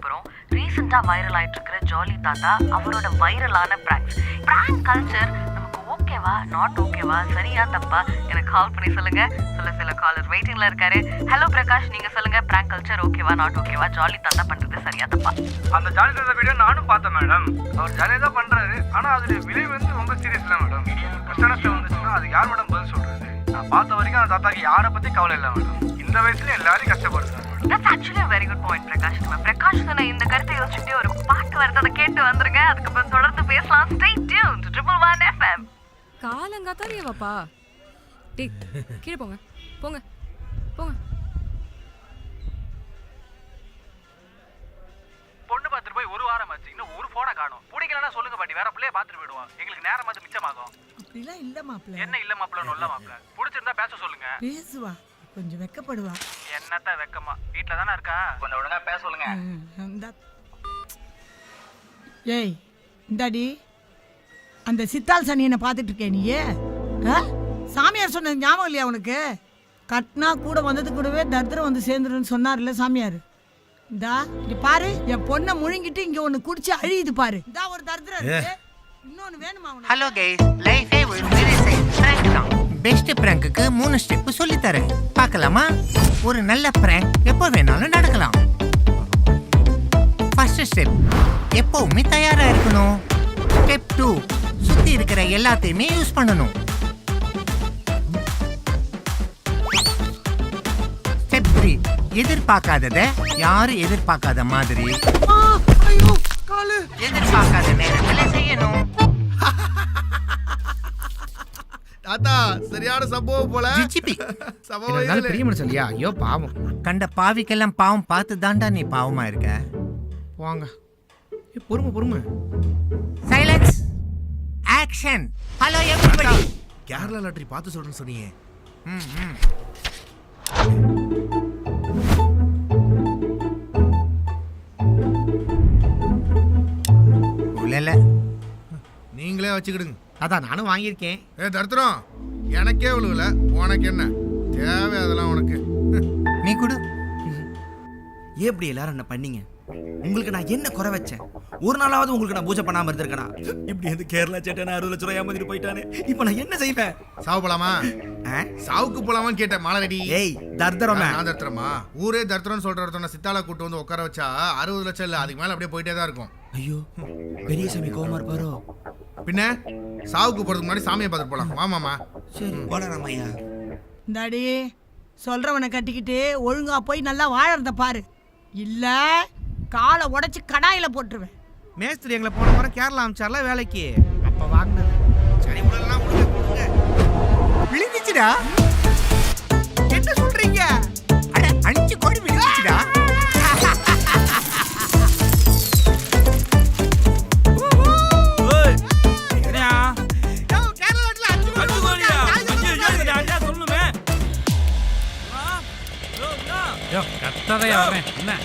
பார்க்க போறோம். ரீசெண்டா வைரல் ஆயிட்டு இருக்கிற ஜாலி தாத்தா அவரோட வைரலான பிராங்க் கல்ச்சர் நமக்கு ஓகேவா நாட் ஓகேவா சரியா தப்பா எனக்கு கால் பண்ணி சொல்லுங்க. சில காலர் வெயிட்டிங்ல இருக்காரு. ஹலோ பிரகாஷ், நீங்க சொல்லுங்க, பிராங்க் கல்ச்சர் ஓகேவா நாட் ஓகேவா, ஜாலி தாத்தா பண்றது சரியா தப்பா? அந்த ஜாலி தாத்தா வீடியோ நானும் பார்த்தேன் மேடம். அவர் ஜாலியாக தான் பண்றாரு, ஆனா அதோட விளைவு வந்து ரொம்ப சீரியஸ் இல்லை மேடம். கஷ்டம் வந்துச்சுன்னா அது யார் மேடம் பதில் சொல்றது? நான் பார்த்த வரைக்கும் அந்த தாத்தாக்கு யாரை பத்தி கவலை இல்லை மேடம். இந்த வயசுல எல்லாரும் கஷ்டப்படுறாங்க. That's actually a very good point, Prakash. Prakash சொன்ன இந்த கருத்தை யோசிச்சுட்டு ஒரு பாட்டு வருது, அதை கேட்டு வந்துருங்க. அதுக்கப்புறம் தொடர்ந்து பேசலாம். Stay tuned to 111 FM. காலங்காத்தாலே வாப்பா. டேய் கீழே போங்க போங்க போங்க. பொண்ணு பார்த்துட்டு போய் ஒரு வாரம் ஆச்சு, இன்னும் ஒரு போனை காணும். பிடிக்கலன்னா சொல்லுங்க பாட்டி, வேற பிள்ளைய பார்த்துட்டு போயிடுவோம். எங்களுக்கு நேரம் அது மிச்சமாகும். அப்படிலாம் இல்ல மாப்ள. என்ன இல்ல மாப்பிள்ள நல்ல மாப்பிள்ள, பிடிச்சிருந்தா பேச சொல்லுங்க. பேசுவா, கொஞ்சம் வெக்கப்படுவா. என்னத்த வெக்கமா, வீட்டுல தானே இருக்கா, கொஞ்சம் ஒழுங்கா பேச சொல்லுங்க. ஏய் இந்தாடி, அந்த சித்தால் சனியனை பார்த்துட்டு இருக்கே நீ. சாமியார் சொன்னது ஞாபகம் இல்லையா உனக்கு? கட்னா கூட வந்தது கூடவே தரித்திரம் வந்து சேர்ந்துருன்னு சொன்னார்ல சாமியார். இந்தா இங்க பாரு, என் பொண்ணை முழுங்கிட்டு இங்க ஒண்ணு குடிச்சு அழியுது பாரு. இந்தா ஒரு தரித்திரம் இருக்கு, இன்னொன்னு வேணுமா உனக்கு? ஹலோ கைஸ், லைஃபே ஒரு சீரியஸ் பிராங்க் தான். பெஸ்ட் பிராங்க்குக்கு 3 ஸ்டெப் சொல்லி தரேன், பார்க்கலாமா? ஒரு நல்ல பிராங்க் எப்போ வேணாலும் நடக்கலாம். ஃபர்ஸ்ட் ஸ்டெப், எப்பவுமே தயாரா இருக்கணும். ஸ்டெப் 2, சுத்தி இருக்கிற எல்லாத்தையுமே யூஸ் பண்ணணும். ஸ்டெப் 3, எதிர்பார்க்காததை யாரும் எதிர்பார்க்காத மாதிரி எதிர்பார்க்காத நேரத்தில் செய்யணும். தாத்தா சரியான சம்பவம் போல. சம்பவம் பெரிய மனுஷன் இல்லையா? ஐயோ பாவம். கண்ட பாவிக்கெல்லாம் பாவம் பார்த்து தாண்டா நீ பாவமா இருக்க. வாங்க, பொறுமை. Silence, action. Hello everybody. Kerala lottery பார்த்து சொல்றேன்னு சொன்னீங்க. உள்ளல நீங்களே வச்சுக்கிடுங்க. அதான் நானும் வாங்கியிருக்கேன். தர்த்தரம், எனக்கே விழுவல, உனக்கு என்ன தேவை? அதெல்லாம் உனக்கு நீ கொடு. ஏன் இப்படி எல்லாரும் என்ன பண்ணீங்க? உங்களுக்கு நான் என்ன குறை வச்சேன்? ஒரு நாளாவது உங்களுக்கு நான் பூஜை பண்ணாம இருந்திருக்கேனா? இப்படி வந்து கேரளா சேட்டனா 60 லட்சம் ரூபாய் ஏமாத்திட்டு போயிட்டானே, இப்போ நான் என்ன செய்வேன்? சாவு போலாமா? சாவுக்கு போலாமான்னு கேட்டேன். மாலை ரெடி. ஏய் தர்தரம். நான் தர்த்தரமா? ஊரே தர்த்தரம்னு சொல்ற ஒருத்தனை சித்தால கூட்டு வந்து உட்கார வச்சா 60 லட்சம் இல்ல, அதுக்கு மேல அப்படியே போயிட்டே தான் இருக்கும். ஐயோ, பெரிய சாமி கோவமா இருப்பாரோ? பின்ன சாவுக்கு போறதுக்கு முன்னாடி சாமியை பார்த்துட்டு போலாம். மாமாமா சரி போலாம் ஐயா. இந்தாடி, சொல்றவனை கட்டிக்கிட்டு ஒழுங்கா போய் நல்லா வாழறத பாரு, இல்ல காலை உடைச்சு கடாயில போட்டுருவேன். மேஸ்திரி எங்களை போன வாரம் கேரளா அமிச்சார்ல வேலைக்கு, அப்ப வாங்கினது. சரி உடலாம் கொடுங்க. விழுந்துச்சுடா. என்ன சொல்றீங்க? அட 5 கோடி விழுந்துச்சுடா.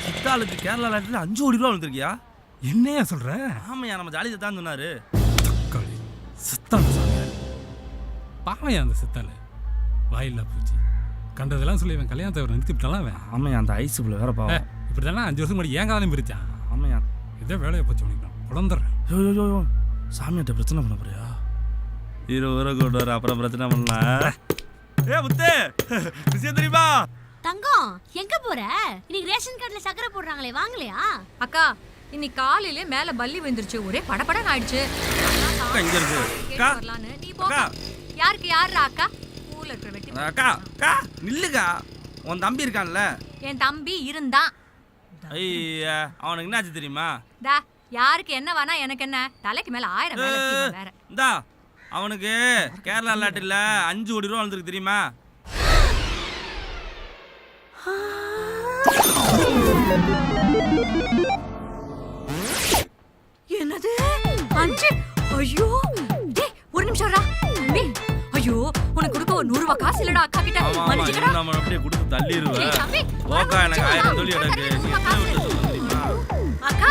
சித்தாளுக்கு கேரளா லாட்டரியில் 5 கோடி ரூபா வந்துருக்கியா? என்னையா சொல்ற? ஆமையா, நம்ம ஜாலி தான் சொன்னாரு. சித்தாள் பாவையா அந்த சித்தாள் வாயில்லா பூச்சி கண்டதெல்லாம் சொல்லி இவன் கல்யாணத்தை நிறுத்திவிட்டாலாம் அவன். ஆமையா, அந்த ஐஸுக்குள்ள வேற பாவம். இப்படி தானே 5 வருஷம் முன்னாடி ஏன் காலையும் பிரிச்சான். ஆமையா, இதே வேலையை போச்சு உனக்கு குழந்துடுறேன். யோ சாமியாட்ட பிரச்சனை பண்ண போறியா? 20 ரூபா கொண்டு வர, அப்புறம் பிரச்சனை பண்ணலாம். ஏ முத்தே, விஷயம் தெரியுமா? தங்கம், எங்க போற? இன்னைக்கு ரேஷன் கார்டுல சக்கரை போடுறாங்களே, வாங்கலையா? அக்கா, இன்னைக்கு காலையிலே மேல பல்லி வந்துருச்சு, ஒரே படபடன்னு ஆயிடுச்சு. இங்க இருக்கு அக்கா. நீ போக. யாருக்கு யாரா அக்கா? ஊர்ல இருக்கிற வெட்டி. அக்கா அக்கா நில்லுக்கா, உன் தம்பி இருக்கான்ல? என் தம்பி இருந்தான். ஐயா, அவனுக்கு என்னாச்சு தெரியுமா? டா, யாருக்கு என்ன வேணா எனக்கு என்ன, தலைக்கு மேல 1000 வேலை வேற. இந்தா, அவனுக்கு கேரளா லாட்டரியில் 5 கோடி ரூபா வந்துருக்கு தெரியுமா? என்னது 5? ஐயோ, டேய் ஒரு நிமிஷம் வரா தம்பி. ஐயோ, உனக்கு கொடுக்க ஒரு 100 ரூபாய் காசு இல்லடா அக்கா கிட்ட. மன்னிச்சுடா. நம்ம அப்படியே கொடுத்து தள்ளிடுவேன். டேய் தம்பி, ஓகா, எனக்கு 1000 சொல்லி எனக்கு அக்கா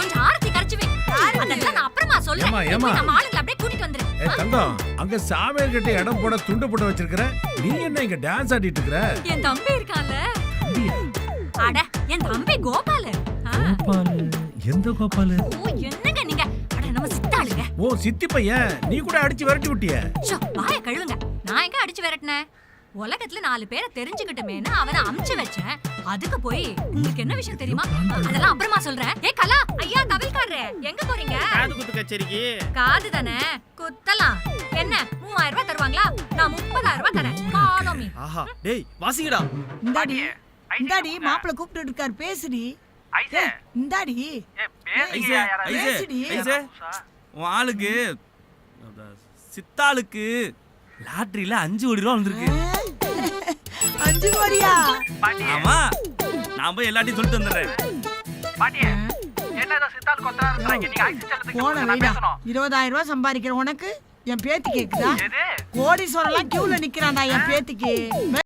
கொஞ்சம் ஆரத்தி கரைச்சு வை. அதெல்லாம் நான் அப்புறமா சொல்றேன். நம்ம ஆளுங்களை அப்படியே கூட்டிட்டு வந்துரு. தங்கம், அங்க சாமியார் கிட்ட இடம் போட துண்டு போட்டு வச்சிருக்கிற, நீ என்ன இங்க டான்ஸ் ஆடிட்டு இருக்கற? என் தம்பி இருக்கான்ல. அட, என் தம்பி கோபாலு. கோபால் எந்த கோபால்? ஓ என்னங்க நீங்க அட நம்ம சித்தாளுங்க. ஓ சித்தி பையன், நீ கூட அடிச்சு விரட்டி விட்டிய. ஷோ வாயை கழுவுங்க. நான் எங்க அடிச்சு விரட்டினேன்? உலகத்துல 4 பேரை தெரிஞ்சுக்கிட்டமேன்னு அவனை அமுச்சு வச்சேன். அதுக்கு போய் உங்களுக்கு என்ன விஷயம் தெரியுமா? அதெல்லாம் அப்புறமா சொல்றேன். ஏ கலா, ஐயா தவில்காரரே, எங்க போறீங்க? காது குத்து கச்சேரிக்கு. காது தானே குத்தலாம். என்ன 3000 ரூபாய் தருவாங்களா? நான் 30000 ரூபாய் தரேன். Follow me. ஆஹா டேய் வாசிங்கடா. இந்தாடி மாப்பிள்ள கூப்பிட்டு இருக்காரு, பேசுடி. ஏய், இந்தாடி ஐசே பேசுடி. ஐசே உன் ஆளுக்கு சித்தாளுக்கு லாட்டரியில 5 கோடி ரூபா வந்திருக்கு. 5 கோடியா? ஆமா, நான் போய் எல்லாத்தையும் சொல்லிட்டு வந்துடுறேன். போன வைடா. 20000 ரூபாய் சம்பாதிக்கிற உனக்கு என் பேத்தி கேக்குதா? கோடீஸ்வரம்லாம் கியூல நிக்கிறான்டா என் பேத்திக்கு.